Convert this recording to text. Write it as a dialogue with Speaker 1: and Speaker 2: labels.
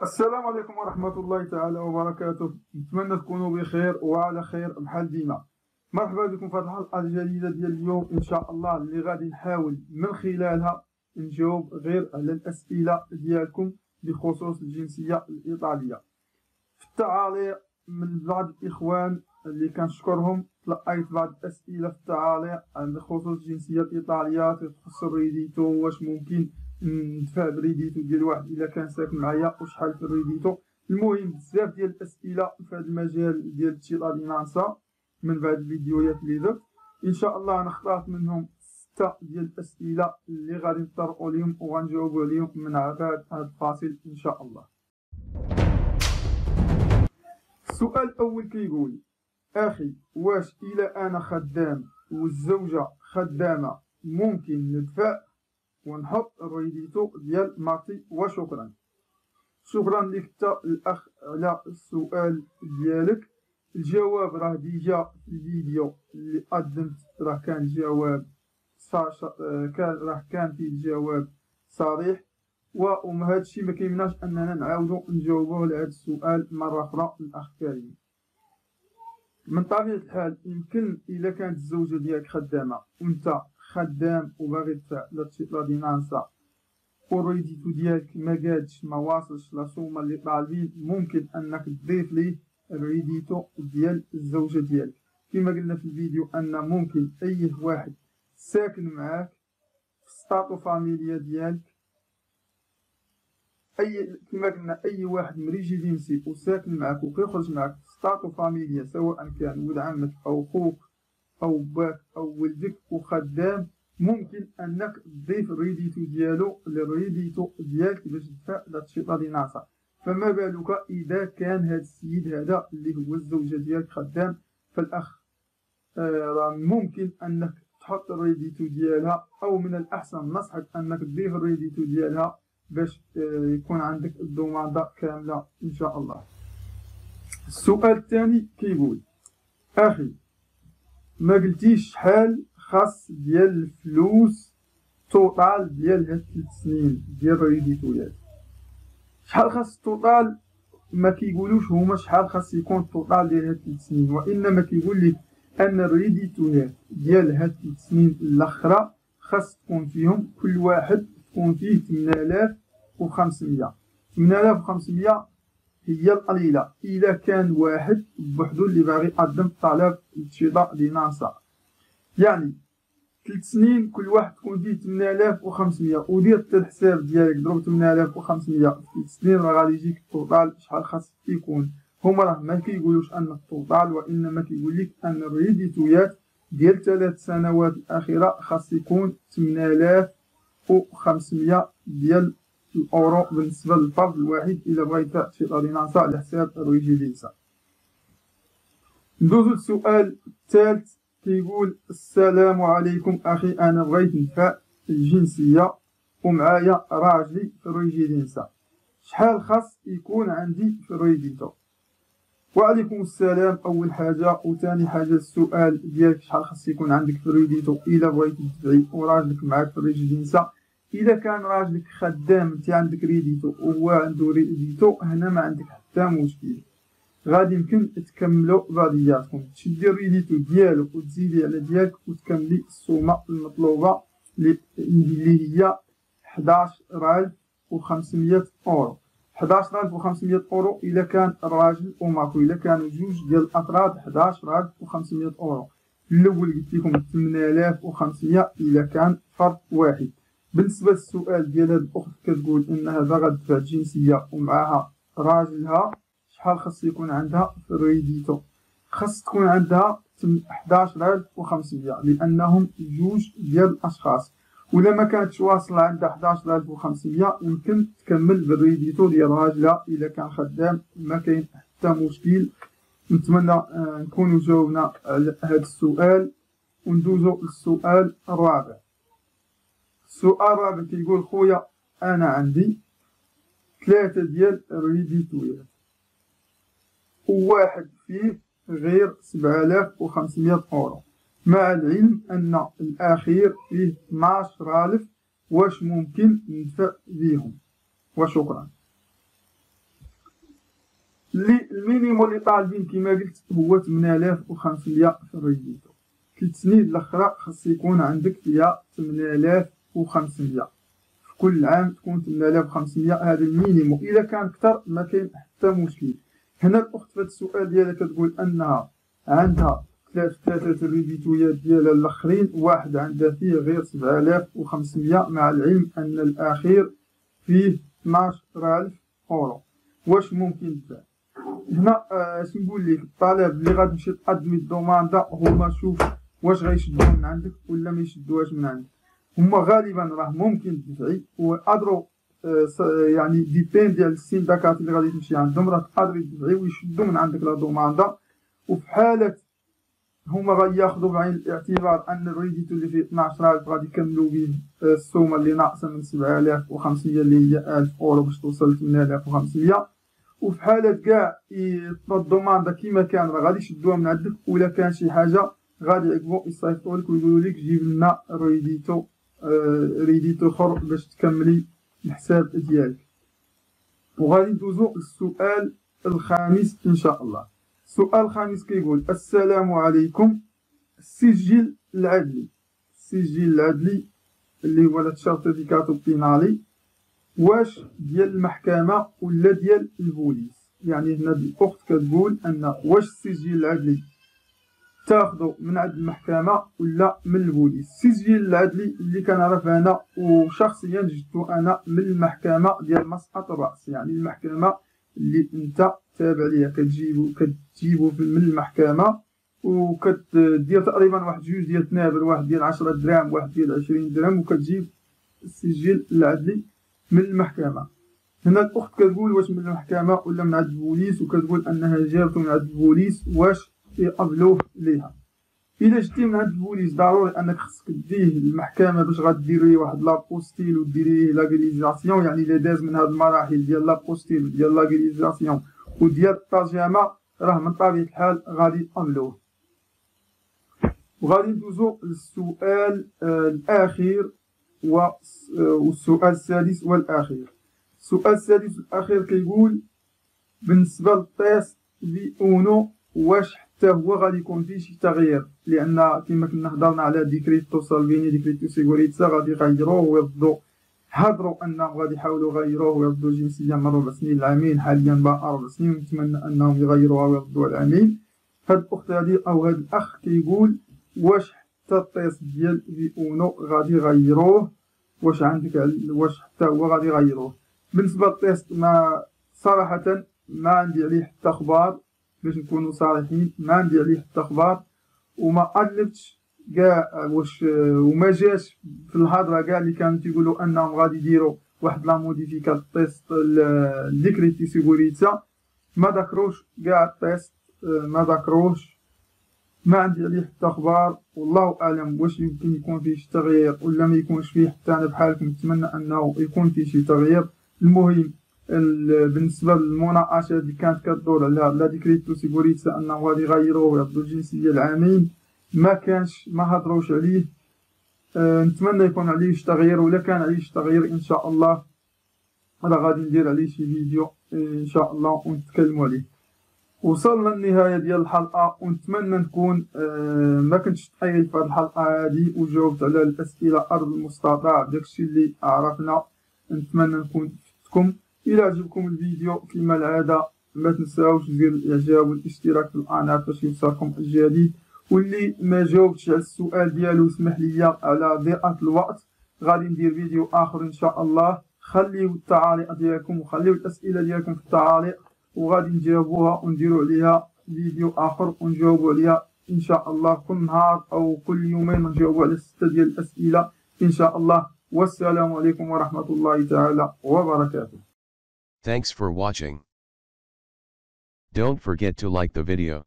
Speaker 1: السلام عليكم ورحمة الله تعالى وبركاته. نتمنى تكونوا بخير وعلى خير بحال ديما. مرحبا بكم في هذه الحلقة الجديدة ديال اليوم إن شاء الله، اللي غادي نحاول من خلالها نجاوب غير على الأسئلة ديالكم بخصوص الجنسية الإيطالية. في التعاليق من بعض الإخوان اللي كنشكرهم تلقيت بعض الأسئلة في التعاليق بخصوص الجنسية الإيطالية، تخص الريديتو، واش ممكن ندفع بريديتو ديال واحد الا كان ساكن معايا، وشحال في الريديتو. المهم بزاف ديال الاسئله في هذا المجال ديال التشيطادينانسا من بعد الفيديوهات اللي درت. ان شاء الله نختار منهم 6 ديال الاسئله اللي غادي نطرقوا لهم وغنجاوبوا عليهم من بعد هذا الفاصل ان شاء الله. السؤال الاول كيقول: اخي، واش الا انا خدام والزوجه خدامه ممكن ندفع ونحط الريديتو ديال مرتي؟ وشكرا. شكرا لك حتى الاخ على السؤال ديالك. الجواب راه ديجا في الفيديو اللي قدمت، راه كان الجواب كان فيه الجواب صريح، وهذا الشيء ما كيمنعش اننا نعاودو نجاوبوه على هذا السؤال مره اخرى. الاخ كريم، من طبيعه الحال يمكن الا كانت الزوجه ديالك خدامه وانت خدام وباغي تدفع للتشيطادينانسا والريديتو ديالك ما قادش ما واصلش لا سومه اللي طالبين، ممكن انك تضيف ليه الريديتو ديال الزوجه ديالك. كما قلنا في الفيديو ان ممكن اي واحد ساكن معاك في ستاتو فاميليا ديالك، كما قلنا اي واحد من ريجيدينسي وساكن معاك وكيخرج معاك في ستاتو فاميليا، سواء كان ولد عمك او خوك او باك او ولدك وخدام، ممكن انك تضيف الريديتو ديالو للريديتو ديالك باش تدفع للتشيطادينانسا. فما بالك اذا كان هذا السيد هذا اللي هو الزوجه ديالك خدام؟ فالاخ راه ممكن انك تحط الريديتو ديالها، او من الاحسن نصحك انك تضيف الريديتو ديالها باش يكون عندك الضمانه كامله ان شاء الله. السؤال الثاني كيقول: اخي، ما قلتيش شحال خاص ديال الفلوس توطال ديال هاد 3 سنين ديال الريديتويات؟ شحال خاص التوطال ما كيقولوش هما شحال خاص يكون التوطال ديال هاد 3 سنين، وانما كيقول لك ان الريديتويات ديال هاد 3 سنين الاخرى خاص تكون فيهم كل واحد تكون فيه 8500. 8500 هي القليله اذا كان واحد بوحدو اللي باغي يقدم طلب للتشيطادينانسا. يعني 3 سنين كل واحد تكون فيه 8500، ودير حتى الحساب ديالك ضرب 8500 في 3 سنين، راه غادي يجيك التوطال شحال خاص يكون. هما راه ما كيقولوش ان التوطال، وانما كيقول لك ان الريديتويات ديال 3 سنوات الاخيره خاص يكون 8500 ديال الاورو بالنسبه للفرد الواحد الا بغا يدفع التشيطادينانسا على حساب الريجيدينسا. ندوزو للسؤال الثالث كيقول: السلام عليكم اخي، انا بغيت ندفع الجنسيه ومعايا راجلي في الريجيدينسا، شحال خاص يكون عندي في الريديتو؟ وعليكم السلام اول حاجه، وثاني حاجه السؤال ديالك شحال خاص يكون عندك في الريديتو الا بغيتي تدفعي وراجلك معاك في الريجيدينسا. اذا كان راجلك خدام انت عندك ريديتو وهو عنده ريديتو، هنا ما عندك حتى مشكل، غادي يمكن تكملوا بعضياتكم، تشدي الريديتو ديالو وتزيدي على ديالك وتكملي السومه المطلوبه اللي هي 11500 اورو. 11500 اورو الا كان الراجل وماكو، الا كانوا جوج ديال الافراد 11500 اورو. الاول قلت لكم 8500 الا كان فرد واحد. بالنسبه للسؤال ديال هاد الاخت كتقول انها باغا تدفع الجنسيه ومعها راجلها، شحال خاص يكون عندها في الريديتو؟ خاص تكون عندها 11500 لانهم جوج ديال الاشخاص، ولا ما كانتش واصله عندها 11500 يمكن تكمل بالريديتو ديال راجلها الا كان خدام، ما كاين حتى مشكل. نتمنى نكونوا جاوبنا على هذا السؤال. وندوزو للسؤال الرابع. السؤال الرابع كيقول: خويا، انا عندي 3 ديال الريديتويات وواحد فيه غير 7500 اورو، مع العلم ان الاخير فيه 12000، واش ممكن ندفع بيهم؟ وشكرا. المينيموم اللي طالبين كما قلت هو 8500 في الريديتو. 3 سنين الاخرى خاص يكون عندك فيها 8500 في كل عام، تكون 8500 هذا المينيموم. الا كان اكثر ما كاين حتى مشكل. هنا الاخت في هذا السؤال ديالها كتقول انها عندها ثلاثة الريديتويات ديالها الاخرين، واحد عندها فيه غير 7500 مع العلم ان الاخير فيه 12000 اورو. واش ممكن تفعل؟ هنا اش نقول لك، الطالب اللي غادي تمشي تقدمي الدوماندا هما شوف واش غيشدوها من عندك ولا ما يشدوهاش من عندك. هما غالبا راه ممكن تدفعي وادرو يعني ديبين ديال السندكات اللي غادي تمشي عندهم، راه تقدري تدفعي ويشدوا من عندك لا دوماندا. وفي حالة هما غياخدو بعين الاعتبار ان الريديتو اللي فيه 12000 غادي يكملوا به السومه اللي ناقصه من 7500 اللي هي 1000 اورو باش توصل ل 8500. وفي حالة كاع الدوماندا كيما كان راه غادي يشدوها من عندك، ولا كان شي حاجه غادي يعقبو يصيفطوا لك ويقولوا لك جيب لنا ريديتو اخر باش تكملي الحساب ديالك. وغادي ندوزو للسؤال الخامس ان شاء الله. السؤال الخامس كيقول: السلام عليكم، السجل العدلي اللي هو السيرتيفيكاتو بينالي واش ديال المحكمة ولا ديال البوليس؟ يعني هنا الأخت كتقول أن واش السجل العدلي تاخدو من عند المحكمة ولا من البوليس. السجل العدلي اللي كنعرف أنا وشخصيا جبتو أنا من المحكمة ديال مسقط الرأس، يعني المحكمة اللي أنت تابع ليها، كتجيبو من المحكمة وكتدير تقريبا واحد جوج ديال تنابر، واحد ديال 10 دراهم واحد ديال 20 درهم، وكتجيب السجل العدلي من المحكمة. هنا الأخت كتقول واش من المحكمة ولا من عند البوليس، وكتقول أنها جابتو من عند البوليس واش يقبلوه ليها. إلا جبتي من عند البوليس ضروري أنك خصك ديه للمحكمة باش غدير ليه واحد لابوستيل ودير ليه لاغريزاسيون، يعني إلا داز من هاد المراحل ديال لابوستيل وديال لاغريزاسيون وديال الترجمة راه من طبيعة الحال غادي يقبلوه. وغادي ندوزو للسؤال الأخير والسؤال السادس والأخير. السؤال السادس والأخير كيقول: بالنسبة للطيست V1 واش حتى هو غادي يكون فيه شي تغيير؟ لأن كما كنا هضرنا على ديكريتو سالفيني ديكريتو سيغوريتسا غادي يغيروه ويردو، هضروا أنهم غادي يحاولوا يغيروه ويردوا الجنسية من 4 سنين لعامين، حاليا بقى 4 سنين ونتمنى أنهم يغيروها ويردوها لعامين. هاد الأخت هادي أو هاد الأخ كيقول واش حتى الطيست ديال V1 غادي يغيروه، واش عندك واش حتى هو غادي يغيروه؟ بالنسبة للطيست ما صراحة ما عندي عليه حتى أخبار، باش نكونوا صريحين ما عندي عليه حتى أخبار، وما قلبتش كاع واش وما جاش في الهضره كاع اللي كانوا تيقولوا انهم غادي يديروا واحد لا موديفيكا التيست ديكريتي سيغوريتسا، ما ذكروش كاع التيست، ما ذكروش، ما عندي عليه حتى اخبار، والله اعلم واش يمكن يكون فيه شي تغيير ولا ما يكونش فيه. حتى انا بحالكم نتمنى انه يكون فيه شي تغيير. المهم بالنسبه للمناقشه اللي كانت كدور على لا ديكريتو سيغوريتسا انه غادي يغيروه ويعطوا الجنسيه العامين، ما كانش ما هضروش عليه. نتمنى يكون عليه شي تغيير، ولا كان عليه شي تغيير ان شاء الله راه غادي ندير عليه شي فيديو ان شاء الله ونتكلموا عليه. وصلنا للنهايه ديال الحلقه، ونتمنى نكون ما كنتش تحيل في هذه الحلقه هذه وجاوبت على الاسئله ارض المستطاع داكشي اللي عرفنا. نتمنى نكون فدتكم. الى عجبكم الفيديو كما العاده ما تنساوش دير الاعجاب والاشتراك في القناه باش يوصلكم الجديد. واللي ما جاوبتش على السؤال ديالو اسمح لي على ضيقه الوقت، غادي ندير فيديو اخر ان شاء الله. خليو التعاليق ديالكم وخليو الاسئله ديالكم في التعاليق وغادي نجاوبوها ونديروا عليها فيديو اخر ونجاوبوا عليها ان شاء الله كل نهار او كل يومين نجاوبوا على 6 ديال الاسئله ان شاء الله. والسلام عليكم ورحمه الله تعالى وبركاته.
Speaker 2: Thanks for watching. Don't forget to like the video.